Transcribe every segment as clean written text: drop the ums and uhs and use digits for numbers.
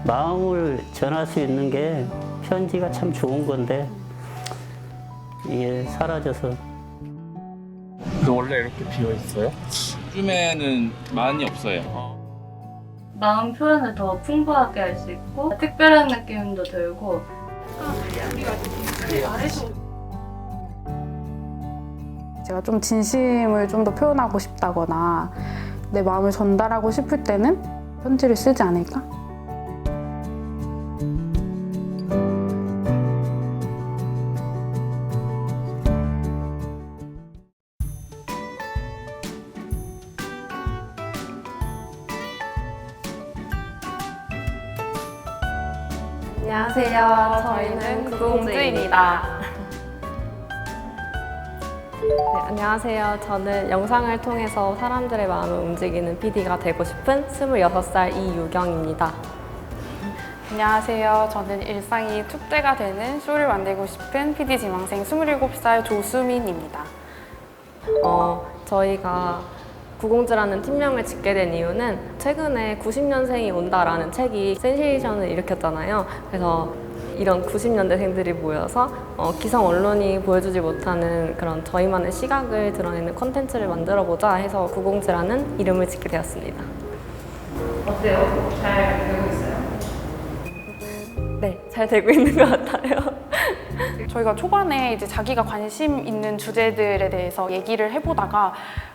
마음을 전할 수 있는 게 편지가 참 좋은 건데 이게 사라져서. 근데 원래 이렇게 비어 있어요? 요즘에는 많이 없어요. 마음 표현을 더 풍부하게 할 수 있고 특별한 느낌도 들고 제가 좀 진심을 좀 더 표현하고 싶다거나 내 마음을 전달하고 싶을 때는 편지를 쓰지 않을까? 안녕하세요. 저희는 구공주입니다. 네, 안녕하세요. 저는 영상을 통해서 사람들의 마음을 움직이는 PD가 되고 싶은 26살 이유경입니다. 안녕하세요. 저는 일상이 축제가 되는 쇼를 만들고 싶은 PD 지망생 27살 조수민입니다. 저희가 구공주라는 팀명을 짓게 된 이유는 최근에 90년생이 온다라는 책이 센세이션을 일으켰잖아요. 그래서 이런 90년대생들이 모여서 기성 언론이 보여주지 못하는 그런 저희만의 시각을 드러내는 콘텐츠를 만들어보자 해서 구공주라는 이름을 짓게 되었습니다. 어때요? 잘 되고 있어요? 네, 잘 되고 있는 것 같아요. 저희가 초반에 이제 자기가 관심 있는 주제들에 대해서 얘기를 해보다가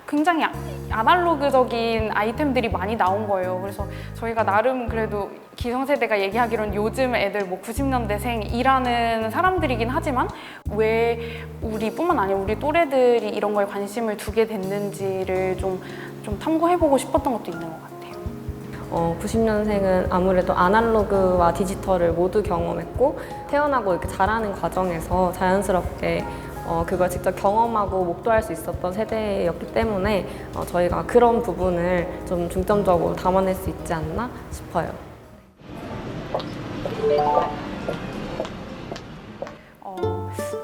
굉장히 아날로그적인 아이템들이 많이 나온 거예요. 그래서 저희가 나름 그래도 기성세대가 얘기하기로는 요즘 애들 뭐 90년대생이라는 사람들이긴 하지만 왜 우리뿐만 아니라 우리 또래들이 이런 거에 관심을 두게 됐는지를 좀 탐구해보고 싶었던 것도 있는 것 같아요. 90년생은 아무래도 아날로그와 디지털을 모두 경험했고 태어나고 이렇게 자라는 과정에서 자연스럽게 그걸 직접 경험하고 목도할 수 있었던 세대였기 때문에 저희가 그런 부분을 좀 중점적으로 담아낼 수 있지 않나 싶어요.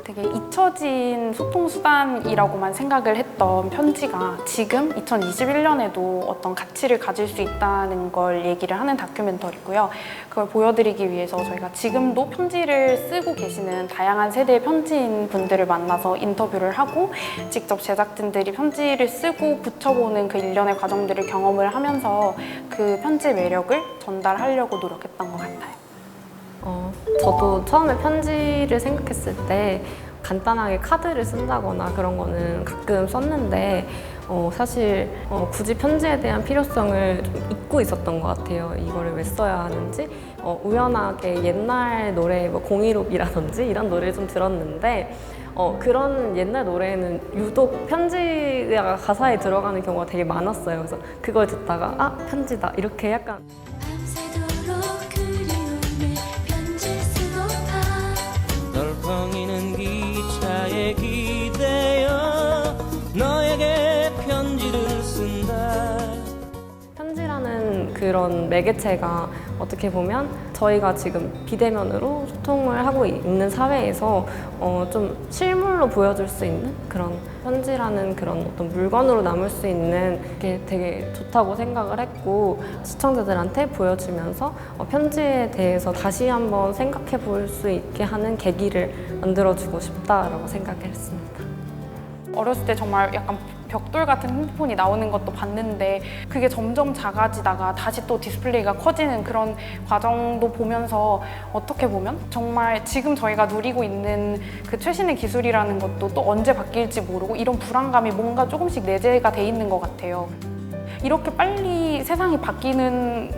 되게 잊혀진 소통수단이라고만 생각을 했던 편지가 지금 2021년에도 어떤 가치를 가질 수 있다는 걸 얘기를 하는 다큐멘터리고요. 그걸 보여드리기 위해서 저희가 지금도 편지를 쓰고 계시는 다양한 세대의 편지인 분들을 만나서 인터뷰를 하고 직접 제작진들이 편지를 쓰고 붙여보는 그 일련의 과정들을 경험을 하면서 그 편지의 매력을 전달하려고 노력했던 것 같아요. 저도 처음에 편지를 생각했을 때 간단하게 카드를 쓴다거나 그런 거는 가끔 썼는데 사실 굳이 편지에 대한 필요성을 좀 잊고 있었던 것 같아요. 이거를 왜 써야 하는지 우연하게 옛날 노래 뭐 015이라든지 이런 노래를 좀 들었는데 그런 옛날 노래에는 유독 편지가 가사에 들어가는 경우가 되게 많았어요. 그래서 그걸 듣다가 아 편지다 이렇게 약간 널컹이는 기차에 기대어 너에게 편지를 쓴다. 편지라는 그런 매개체가 어떻게 보면 저희가 지금 비대면으로 소통을 하고 있는 사회에서 좀 실물로 보여줄 수 있는 그런 편지라는 그런 어떤 물건으로 남을 수 있는 게 되게 좋다고 생각을 했고 시청자들한테 보여주면서 편지에 대해서 다시 한번 생각해 볼 수 있게 하는 계기를 만들어주고 싶다라고 생각했습니다. 어렸을 때 정말 약간 벽돌 같은 핸드폰이 나오는 것도 봤는데 그게 점점 작아지다가 다시 또 디스플레이가 커지는 그런 과정도 보면서 어떻게 보면 정말 지금 저희가 누리고 있는 그 최신의 기술이라는 것도 또 언제 바뀔지 모르고 이런 불안감이 뭔가 조금씩 내재가 돼 있는 것 같아요. 이렇게 빨리 세상이 바뀌는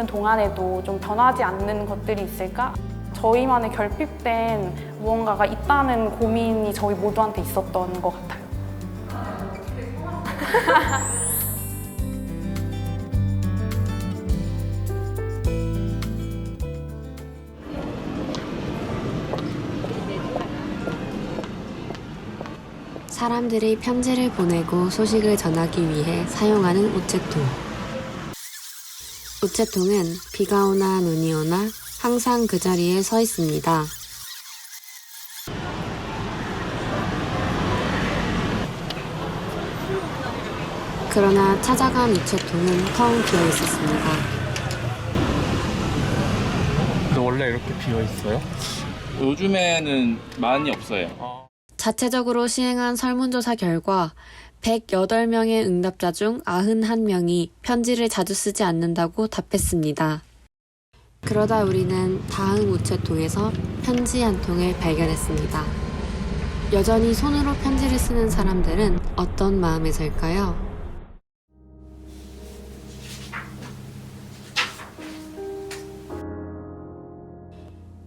동안에도 좀 변하지 않는 것들이 있을까? 저희만의 결핍된 무언가가 있다는 고민이 저희 모두한테 있었던 것 같아요. 사람들이 편지를 보내고 소식을 전하기 위해 사용하는 우체통. 우체통은 비가 오나 눈이 오나 항상 그 자리에 서 있습니다. 그러나 찾아간 우체통은 텅 비어 있었습니다. 근데 원래 이렇게 비어 있어요? 요즘에는 많이 없어요. 자체적으로 시행한 설문조사 결과 108명의 응답자 중 91명이 편지를 자주 쓰지 않는다고 답했습니다. 그러다 우리는 다음 우체통에서 편지 한 통을 발견했습니다. 여전히 손으로 편지를 쓰는 사람들은 어떤 마음에서일까요?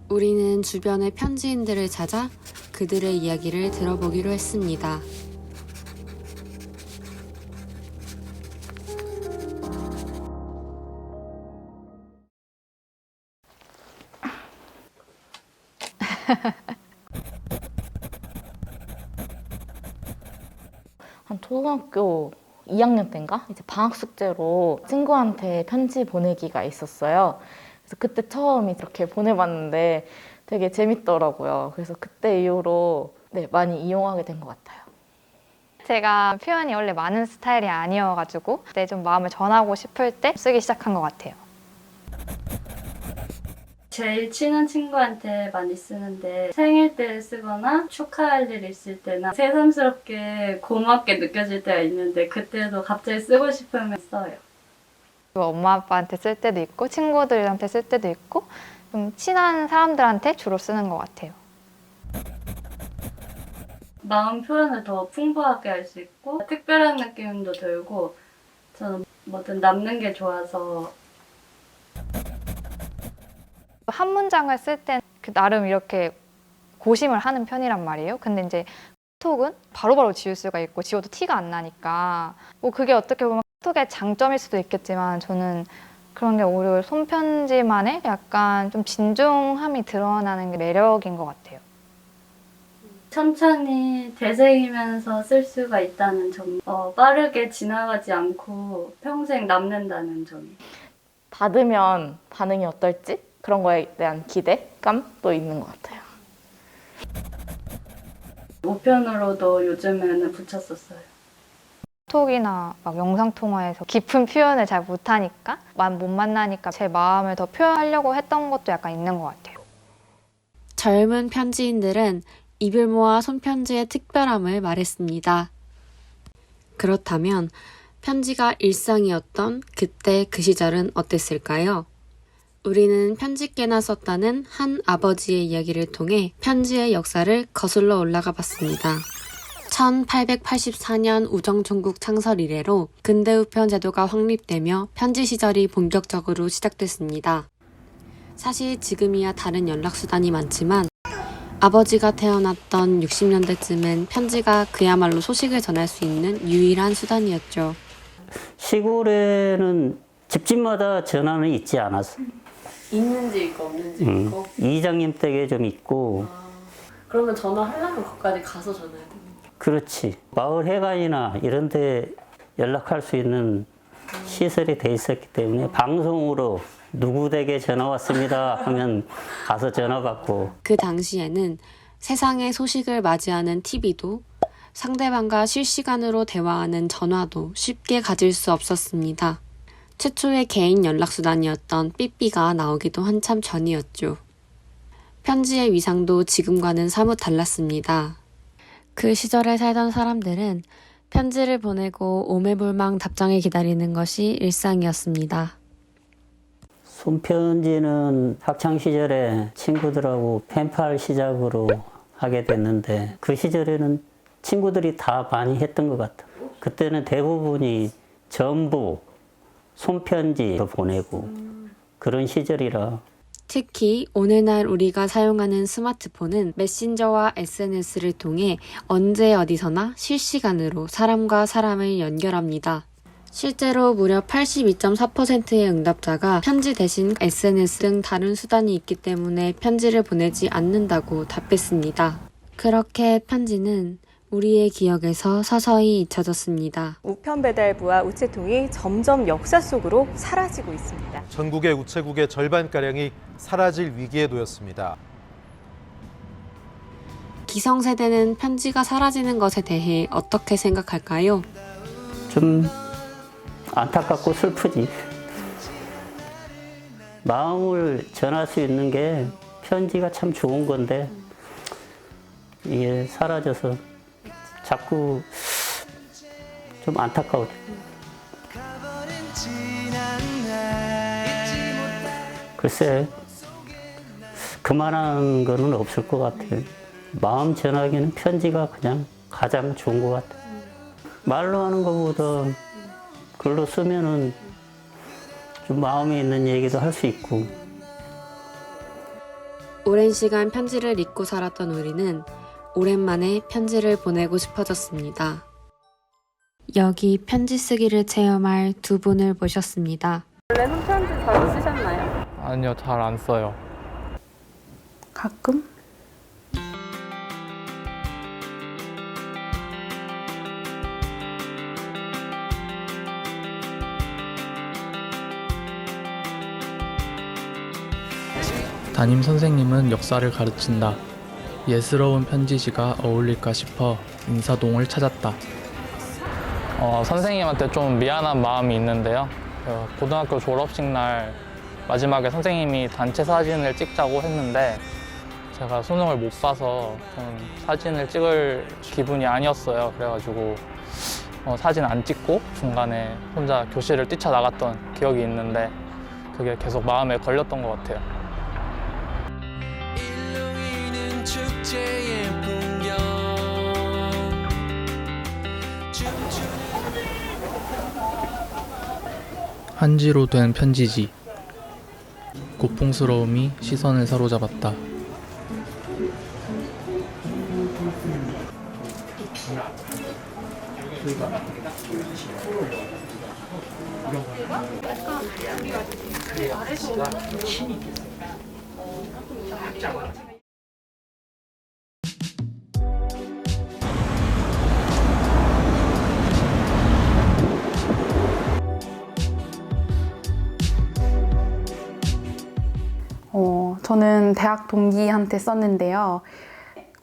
우리는 주변의 편지인들을 찾아 그들의 이야기를 들어보기로 했습니다. 한 초등학교 2학년 때인가? 이제 방학 숙제로 친구한테 편지 보내기가 있었어요. 그래서 그때 처음 이렇게 보내봤는데 되게 재밌더라고요. 그래서 그때 이후로 많이 이용하게 된 것 같아요. 제가 표현이 원래 많은 스타일이 아니어가지고 그때 좀 마음을 전하고 싶을 때 쓰기 시작한 것 같아요. 제일 친한 친구한테 많이 쓰는데 생일 때 쓰거나 축하할 일 있을 때나 새삼스럽게 고맙게 느껴질 때가 있는데 그때도 갑자기 쓰고 싶으면 써요. 엄마 아빠한테 쓸 때도 있고 친구들한테 쓸 때도 있고 좀 친한 사람들한테 주로 쓰는 것 같아요. 마음 표현을 더 풍부하게 할 수 있고 특별한 느낌도 들고 저는 뭐든 남는 게 좋아서 한 문장을 쓸 땐 나름 이렇게 고심을 하는 편이란 말이에요. 근데 이제 카톡은 바로바로 지울 수가 있고 지워도 티가 안 나니까 뭐 그게 어떻게 보면 카톡의 장점일 수도 있겠지만 저는 그런 게 오히려 손편지만의 약간 좀 진중함이 드러나는 게 매력인 것 같아요. 천천히 되새기면서 쓸 수가 있다는 점, 빠르게 지나가지 않고 평생 남는다는 점이. 받으면 반응이 어떨지? 그런 거에 대한 기대감도 있는 것 같아요. 우편으로도 요즘에는 붙였었어요. 톡이나 막 영상통화에서 깊은 표현을 잘 못하니까 못 만나니까 제 마음을 더 표현하려고 했던 것도 약간 있는 것 같아요. 젊은 편지인들은 입을 모아 손편지의 특별함을 말했습니다. 그렇다면 편지가 일상이었던 그때 그 시절은 어땠을까요? 우리는 편지께나 썼다는 한 아버지의 이야기를 통해 편지의 역사를 거슬러 올라가 봤습니다. 1884년 우정총국 창설 이래로 근대우편 제도가 확립되며 편지 시절이 본격적으로 시작됐습니다. 사실 지금이야 다른 연락수단이 많지만 아버지가 태어났던 60년대쯤엔 편지가 그야말로 소식을 전할 수 있는 유일한 수단이었죠. 시골에는 집집마다 전화는 있지 않았어. 있는지 있고 없는지 있고. 이장님 댁에 좀 있고. 그러면 전화하려면 거기까지 가서 전화해야 돼요. 그렇지. 마을 회관이나 이런 데 연락할 수 있는 시설이 돼 있었기 때문에 방송으로 누구 댁에 전화 왔습니다 하면 가서 전화 받고. 그 당시에는 세상의 소식을 맞이하는 TV도 상대방과 실시간으로 대화하는 전화도 쉽게 가질 수 없었습니다. 최초의 개인 연락수단이었던 삐삐가 나오기도 한참 전이었죠. 편지의 위상도 지금과는 사뭇 달랐습니다. 그 시절에 살던 사람들은 편지를 보내고 오매불망 답장을 기다리는 것이 일상이었습니다. 손편지는 학창시절에 친구들하고 펜팔 시작으로 하게 됐는데 그 시절에는 친구들이 다 많이 했던 것 같아요. 그때는 대부분이 전부 손편지로 보내고 그런 시절이라. 특히 오늘날 우리가 사용하는 스마트폰은 메신저와 SNS를 통해 언제 어디서나 실시간으로 사람과 사람을 연결합니다. 실제로 무려 82.4%의 응답자가 편지 대신 SNS 등 다른 수단이 있기 때문에 편지를 보내지 않는다고 답했습니다. 그렇게 편지는 우리의 기억에서 서서히 잊혀졌습니다. 우편 배달부와 우체통이 점점 역사 속으로 사라지고 있습니다. 전국의 우체국의 절반가량이 사라질 위기에 놓였습니다. 기성세대는 편지가 사라지는 것에 대해 어떻게 생각할까요? 좀 안타깝고 슬프지. 마음을 전할 수 있는 게 편지가 참 좋은 건데 이게 사라져서 자꾸 좀 안타까워. 글쎄, 그만한 거는 없을 것 같아요. 마음 전하기는 편지가 그냥 가장 좋은 것 같아요. 말로 하는 것보다 글로 쓰면은 좀 마음에 있는 얘기도 할 수 있고. 오랜 시간 편지를 잊고 살았던 우리는 오랜만에 편지를 보내고 싶어졌습니다. 여기 편지 쓰기를 체험할 두 분을 모셨습니다. 원래 손편지 자주 쓰셨나요? 아니요, 잘 안 써요. 가끔? 담임 선생님은 역사를 가르친다. 예스러운 편지지가 어울릴까 싶어 인사동을 찾았다. 선생님한테 좀 미안한 마음이 있는데요. 고등학교 졸업식 날 마지막에 선생님이 단체 사진을 찍자고 했는데 제가 수능을 못 봐서 좀 사진을 찍을 기분이 아니었어요. 그래가지고 사진 안 찍고 중간에 혼자 교실을 뛰쳐나갔던 기억이 있는데 그게 계속 마음에 걸렸던 것 같아요. 한지로 된 편지지. 고풍스러움이 시선을 사로잡았다. 저는 대학 동기한테 썼는데요.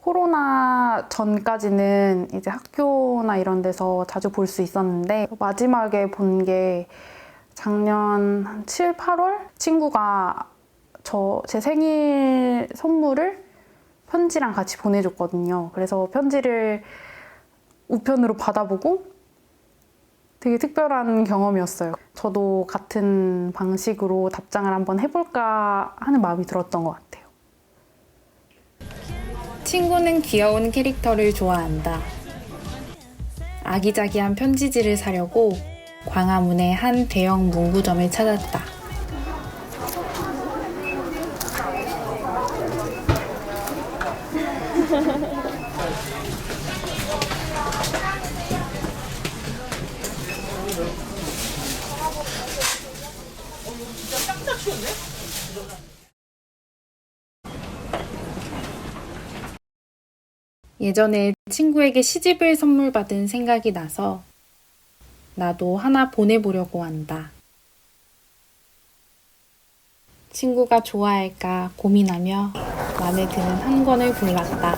코로나 전까지는 이제 학교나 이런 데서 자주 볼 수 있었는데 마지막에 본 게 작년 한 7, 8월 친구가 제 생일 선물을 편지랑 같이 보내줬거든요. 그래서 편지를 우편으로 받아보고 되게 특별한 경험이었어요. 저도 같은 방식으로 답장을 한번 해볼까 하는 마음이 들었던 것 같아요. 친구는 귀여운 캐릭터를 좋아한다. 아기자기한 편지지를 사려고 광화문의 한 대형 문구점을 찾았다. 예전에 친구에게 시집을 선물 받은 생각이 나서 나도 하나 보내보려고 한다. 친구가 좋아할까 고민하며 마음에 드는 한 권을 골랐다.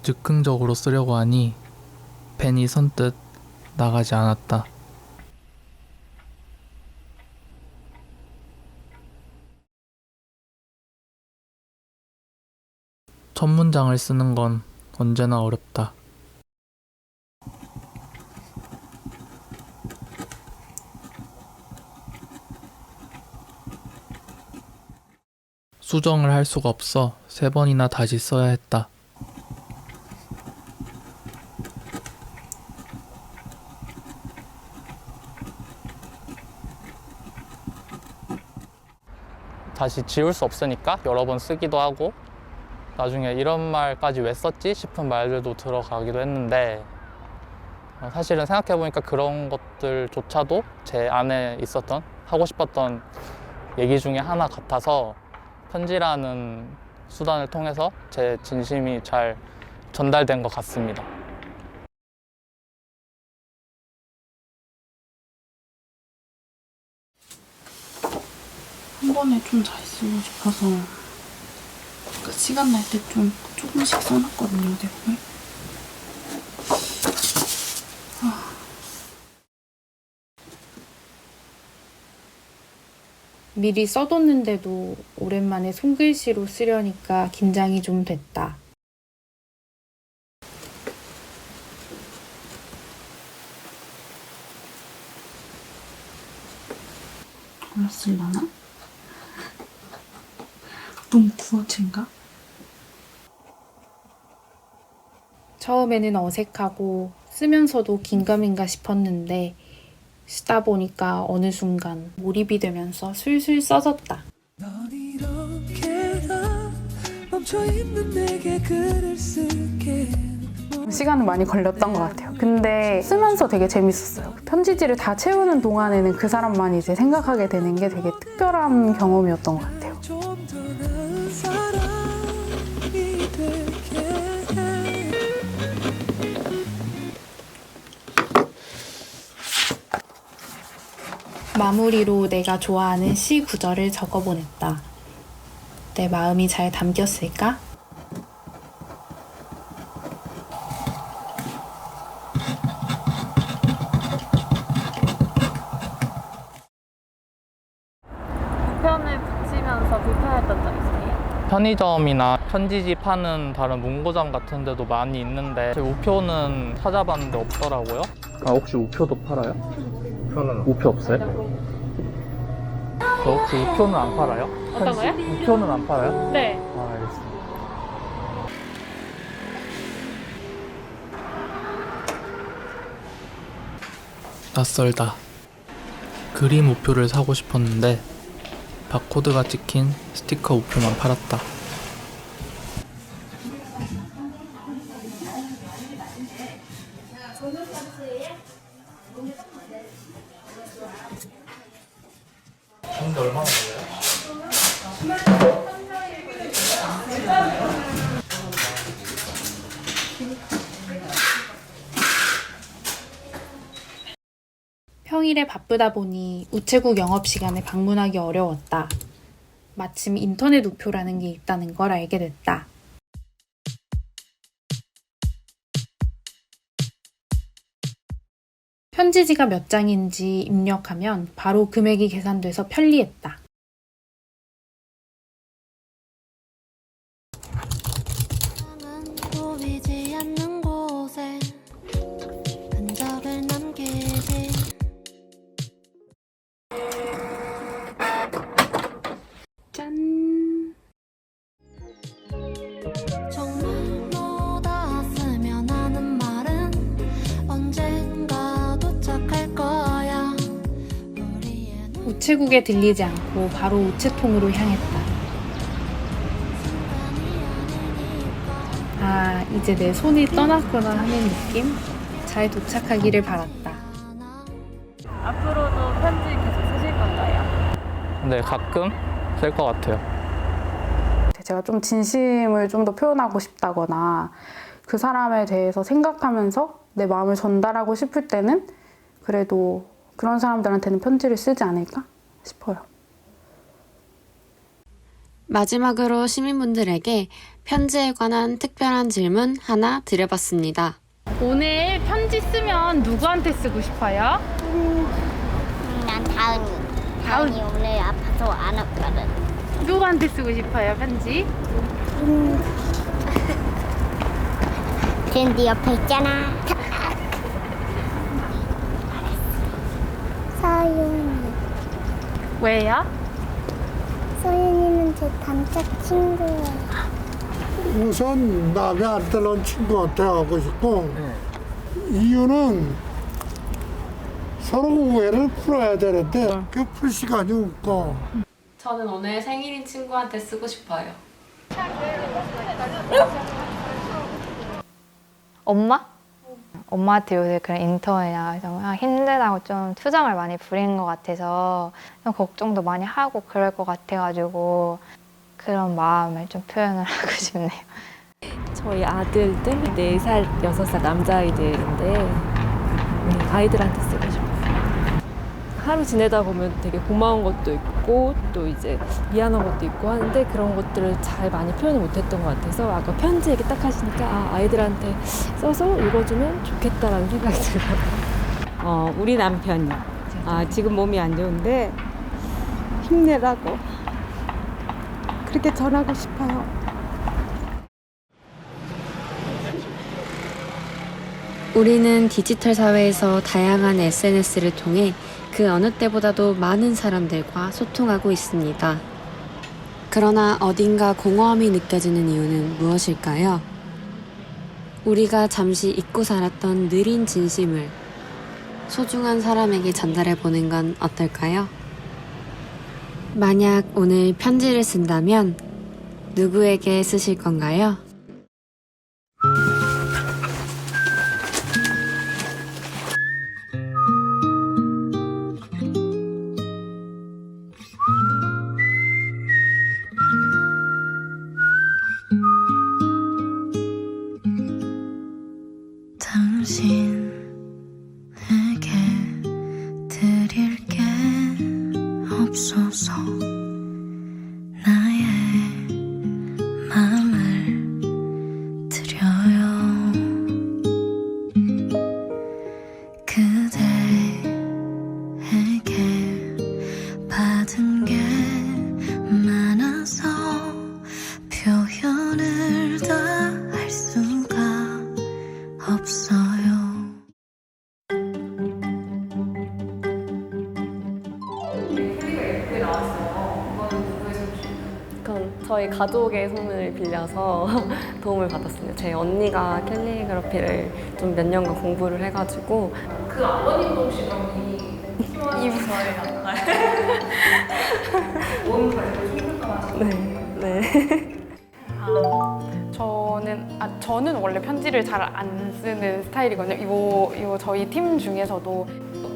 즉흥적으로 쓰려고 하니 펜이 선뜻 나가지 않았다. 첫 문장을 쓰는 건 언제나 어렵다. 수정을 할 수가 없어 3번이나 다시 써야 했다. 다시 지울 수 없으니까 여러 번 쓰기도 하고 나중에 이런 말까지 왜 썼지 싶은 말들도 들어가기도 했는데 사실은 생각해보니까 그런 것들조차도 제 안에 있었던 하고 싶었던 얘기 중에 하나 같아서 편지라는 수단을 통해서 제 진심이 잘 전달된 것 같습니다. 한 번에 좀 잘 쓰고 싶어서 그러니까 시간 날 때 좀 조금씩 써놨거든요, 내용을. 미리 써뒀는데도 오랜만에 손글씨로 쓰려니까 긴장이 좀 됐다. 올랐을라나? 너무 구어체인가? 처음에는 어색하고 쓰면서도 긴가민가 싶었는데 쓰다 보니까 어느 순간 몰입이 되면서 술술 써졌다. 시간은 많이 걸렸던 것 같아요. 근데 쓰면서 되게 재밌었어요. 편지지를 다 채우는 동안에는 그 사람만 이제 생각하게 되는 게 되게 특별한 경험이었던 것 같아요. 마무리로 내가 좋아하는 시 구절을 적어보냈다. 내 마음이 잘 담겼을까? 우편을 붙이면서 불편했던 점 있으세요? 편의점이나 편지지 파는 다른 문고점 같은 데도 많이 있는데 우표는 찾아봤는데 없더라고요. 아, 혹시 우표도 팔아요? 우표 없어요? 저 혹시 우표는 안 팔아요? 어떤 거요? 우표는 안 팔아요? 네. 아, 알겠습니다. 낯설다. 그림 우표를 사고 싶었는데 바코드가 찍힌 스티커 우표만 팔았다. 근데 얼마나 걸려요? 평일에 바쁘다 보니 우체국 영업시간에 방문하기 어려웠다. 마침 인터넷 우표라는 게 있다는 걸 알게 됐다. 편지지가 몇 장인지 입력하면 바로 금액이 계산돼서 편리했다. 보이지 않는 곳에 흔적을 남기지. 짠! 정말로 닿았으면 하는 말은 언젠가 도착할 거야. 우체국에 들리지 않고 바로 우체통으로 향했다. 아, 이제 내 손이 떠났구나 하는 느낌? 잘 도착하기를 바랐다. 앞으로도 편지 계속 쓰실 건가요? 네, 가끔 쓸 것 같아요. 제가 좀 진심을 좀 더 표현하고 싶다거나 그 사람에 대해서 생각하면서 내 마음을 전달하고 싶을 때는 그래도 그런 사람들한테는 편지를 쓰지 않을까 싶어요. 마지막으로 시민분들에게 편지에 관한 특별한 질문 하나 드려봤습니다. 오늘 편지 쓰면 누구한테 쓰고 싶어요? 난 다은이 오늘 아파서 안 왔거든. 누구한테 쓰고 싶어요, 편지? 쟤네 옆에 있잖아. 서윤이. 왜요? 서윤이는 제 단짝 친구예요. 우선 남이 안 되는 친구한테 하고 싶고 이유는 서로 오해를 풀어야 되는데 그 풀 시간이 없고. 저는 오늘 생일인 친구한테 쓰고 싶어요. 엄마? 엄마한테 요새 그런 인턴이나 정말 힘들다고 좀 투정을 많이 부리는 것 같아서 좀 걱정도 많이 하고 그럴 것 같아가지고 그런 마음을 좀 표현을 하고 싶네요. 저희 아들들 4살, 6살 남자아이들인데 아이들한테 쓰고 싶어요. 하루 지내다 보면 되게 고마운 것도 있고 또 이제 미안한 것도 있고 하는데 그런 것들을 잘 많이 표현을 못했던 것 같아서 아까 편지 얘기 딱 하시니까 아이들한테 써서 읽어주면 좋겠다라는 생각이 들어요. 우리 남편이 지금 몸이 안 좋은데 힘내라고 그렇게 전하고 싶어요. 우리는 디지털 사회에서 다양한 SNS를 통해 그 어느 때보다도 많은 사람들과 소통하고 있습니다. 그러나 어딘가 공허함이 느껴지는 이유는 무엇일까요? 우리가 잠시 잊고 살았던 느린 진심을 소중한 사람에게 전달해보는 건 어떨까요? 만약 오늘 편지를 쓴다면 누구에게 쓰실 건가요? 당신에게 드릴 게 없어서 나의 마음을 드려요. 그대에게 받은 게 많아서 표현을 다 할 수가 없어요. 그건 저희 가족의 손을 빌려서 도움을 받았습니다. 제 언니가 캘리그라피를 좀 몇 년간 공부를 해가지고 그 아버님도 혹시 그럼 이분 저희 같나요? 몸 관리를 충분하시나요? 네. 저는 원래 편지를 잘 안 쓰는 스타일이거든요. 이거 저희 팀 중에서도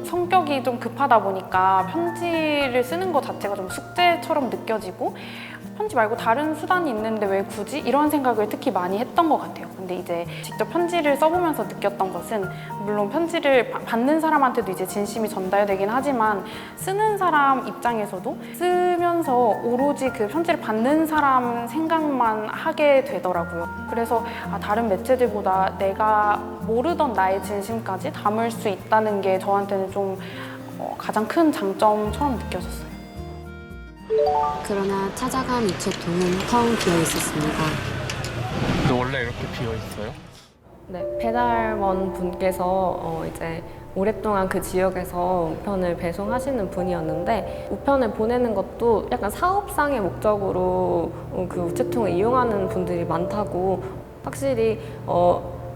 성격이 좀 급하다 보니까 편지를 쓰는 것 자체가 좀 숙제처럼 느껴지고 편지 말고 다른 수단이 있는데 왜 굳이? 이런 생각을 특히 많이 했던 것 같아요. 근데 이제 직접 편지를 써보면서 느꼈던 것은 물론 편지를 받는 사람한테도 이제 진심이 전달되긴 하지만 쓰는 사람 입장에서도 쓰면서 오로지 그 편지를 받는 사람 생각만 하게 되더라고요. 그래서 다른 매체들보다 내가 모르던 나의 진심까지 담을 수 있다는 게 저한테는 좀 가장 큰 장점처럼 느껴졌어요. 그러나 찾아간 우체통은 텅 비어 있었습니다. 근데 원래 이렇게 비어 있어요? 네, 배달원 분께서 이제 오랫동안 그 지역에서 우편을 배송하시는 분이었는데 우편을 보내는 것도 약간 사업상의 목적으로 그 우체통을 이용하는 분들이 많다고 확실히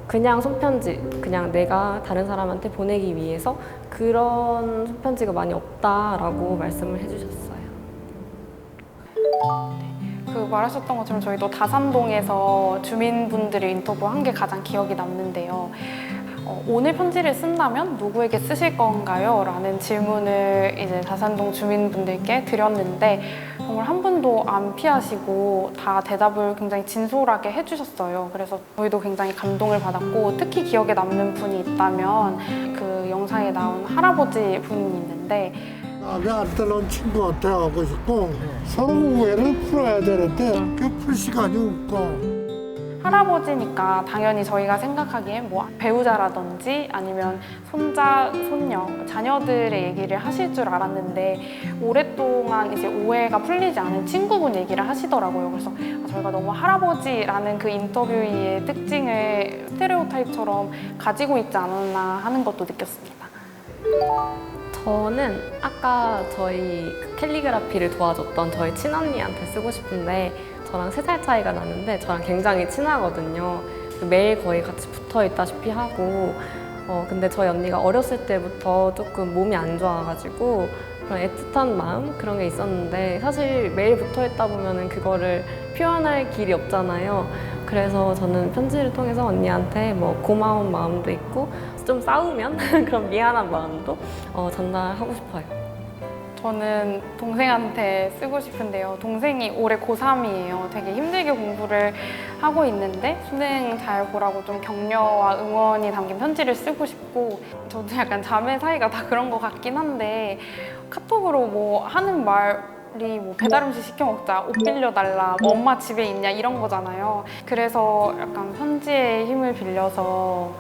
그냥 손편지, 그냥 내가 다른 사람한테 보내기 위해서 그런 손편지가 많이 없다라고 말씀을 해주셨어요. 그 말하셨던 것처럼 저희도 다산동에서 주민분들을 인터뷰한 게 가장 기억이 남는데요. 오늘 편지를 쓴다면 누구에게 쓰실 건가요? 라는 질문을 이제 다산동 주민분들께 드렸는데 정말 한 분도 안 피하시고 다 대답을 굉장히 진솔하게 해주셨어요. 그래서 저희도 굉장히 감동을 받았고 특히 기억에 남는 분이 있다면 그 영상에 나온 할아버지 분이 있는데 나한테 넌 친구한테 하고 싶고 서로 오해를 풀어야 되는데 그 풀 시간이 없고 할아버지니까 당연히 저희가 생각하기엔 뭐 배우자라든지 아니면 손자, 손녀, 자녀들의 얘기를 하실 줄 알았는데 오랫동안 이제 오해가 풀리지 않은 친구분 얘기를 하시더라고요. 그래서 저희가 너무 할아버지라는 그 인터뷰의 특징을 스테레오타입처럼 가지고 있지 않았나 하는 것도 느꼈습니다. 저는 아까 저희 캘리그라피를 도와줬던 저희 친언니한테 쓰고 싶은데 저랑 3살 차이가 나는데 저랑 굉장히 친하거든요. 매일 거의 같이 붙어 있다시피 하고 근데 저희 언니가 어렸을 때부터 조금 몸이 안 좋아가지고 그런 애틋한 마음 그런 게 있었는데 사실 매일 붙어 있다 보면은 그거를 표현할 길이 없잖아요. 그래서 저는 편지를 통해서 언니한테 뭐 고마운 마음도 있고 좀 싸우면 그런 미안한 마음도 전달하고 싶어요. 저는 동생한테 쓰고 싶은데요. 동생이 올해 고3이에요. 되게 힘들게 공부를 하고 있는데 수능 잘 보라고 좀 격려와 응원이 담긴 편지를 쓰고 싶고, 저도 약간 자매 사이가 다 그런 것 같긴 한데 카톡으로 뭐 하는 말이 뭐 배달 음식 시켜 먹자, 옷 빌려달라, 뭐 엄마 집에 있냐 이런 거잖아요. 그래서 약간 편지의 힘을 빌려서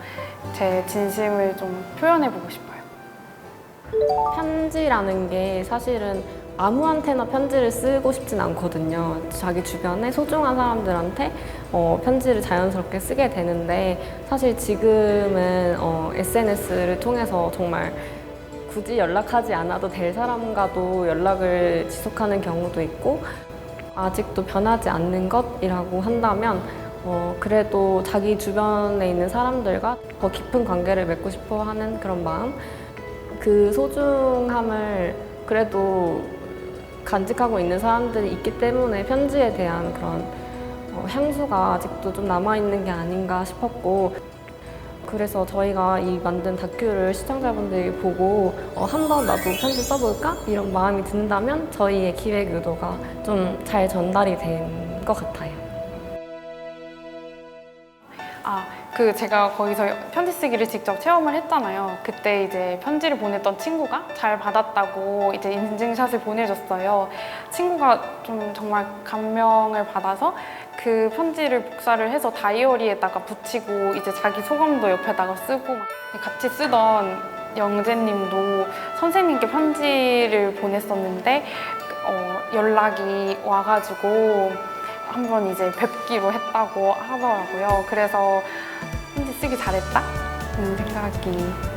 제 진심을 좀 표현해보고 싶어요. 편지라는 게 사실은 아무한테나 편지를 쓰고 싶진 않거든요. 자기 주변에 소중한 사람들한테 편지를 자연스럽게 쓰게 되는데, 사실 지금은 SNS를 통해서 정말 굳이 연락하지 않아도 될 사람과도 연락을 지속하는 경우도 있고, 아직도 변하지 않는 것이라고 한다면 그래도 자기 주변에 있는 사람들과 더 깊은 관계를 맺고 싶어 하는 그런 마음, 그 소중함을 그래도 간직하고 있는 사람들이 있기 때문에 편지에 대한 그런 향수가 아직도 좀 남아있는 게 아닌가 싶었고, 그래서 저희가 이 만든 다큐를 시청자분들이 보고 한번 나도 편지 써볼까? 이런 마음이 든다면 저희의 기획 의도가 좀 잘 전달이 된 것 같아요. 제가 거기서 편지 쓰기를 직접 체험을 했잖아요. 그때 이제 편지를 보냈던 친구가 잘 받았다고 이제 인증샷을 보내줬어요. 친구가 좀 정말 감명을 받아서 그 편지를 복사를 해서 다이어리에다가 붙이고 이제 자기 소감도 옆에다가 쓰고, 같이 쓰던 영재님도 선생님께 편지를 보냈었는데 연락이 와가지고 한번 이제 뵙기로 했다고 하더라고요. 그래서 편지 쓰기 잘했다? 생각이